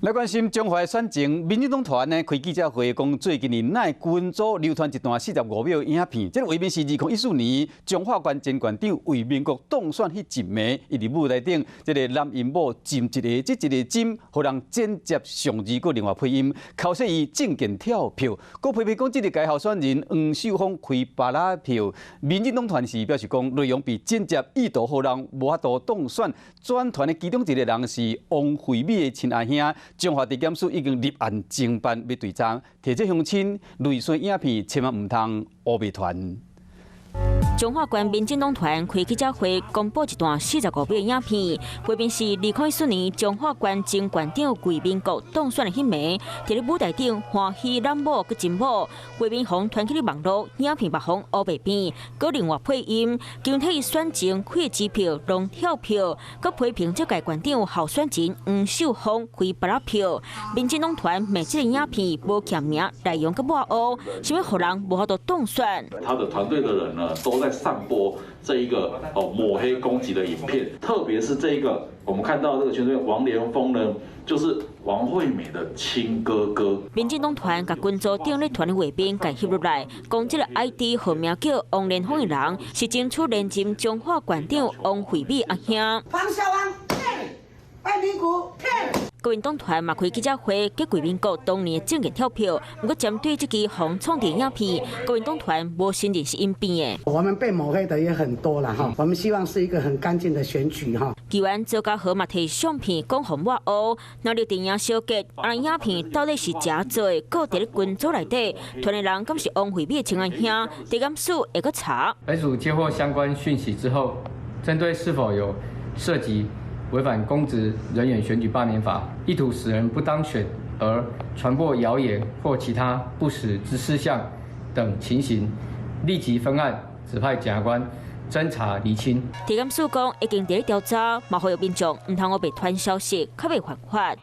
来关心中华选情，民进党团呢开记者会，讲最近因内军组流传一段45秒影片，这个画面是2014年中华关前县长为民国当选迄一暝，伊伫舞台顶，这个男音某针一个针，互人剪接上字，佮另外配音，考说伊证件跳票，佮批评讲这个该候选人黄秀芳开巴拉票。民进党团是表示讲内容被剪接，意图互人无法度当选。转团的其中一个人是王惠美的亲阿兄。中华地检署已经立案侦办，要对账，提这乡亲类似影片，千万唔通乌白传。中华关民进党团开记者会，公布一段45秒影片，画面是2014年中华关前县长为民国当选的迄暝，伫咧舞台顶欢喜染舞佮真舞，画面红传起咧网络，影片目红乌白边，佮另外配音，具体选情开支票、弄跳票，佮批评这届县长候选人黄秀芳开巴拉票。民进党团骂这个影片无欠名，内容佮抹黑，想要互人无法度当选。他的团队的人呢，都在散播这一个抹黑攻击的影片，特别是这一个我们看到这个圈内王连峰呢，就是王惠美的亲哥哥。民进党团甲军组订立团的画面甲翕落来，讲这个 ID 号名叫王连峰的人，是争取连任中华县长王惠美阿兄。黄小王，拜民国，国民党团嘛开记者会，给国民国当年的证件跳票。不过针对这支红创电影片，国民党团无承认是因编的。我们被抹黑的也很多了哈，我们希望是一个很干净的选举哈。议员周家豪嘛摕相片讲互抹黑，那了电影小结，影片到底是真做，搁伫咧军组内底，团的人敢是王惠美的亲阿兄，地检署会搁查。本署接获相关讯息之后，针对是否有涉及违反公职人员选举罢免法，意图使人不当选而传播谣言或其他不实之事项等情形，立即分案指派检察官侦查厘清。地检署讲已经伫咧调查，嘛呼吁民众唔通我被传消息，较袂犯法。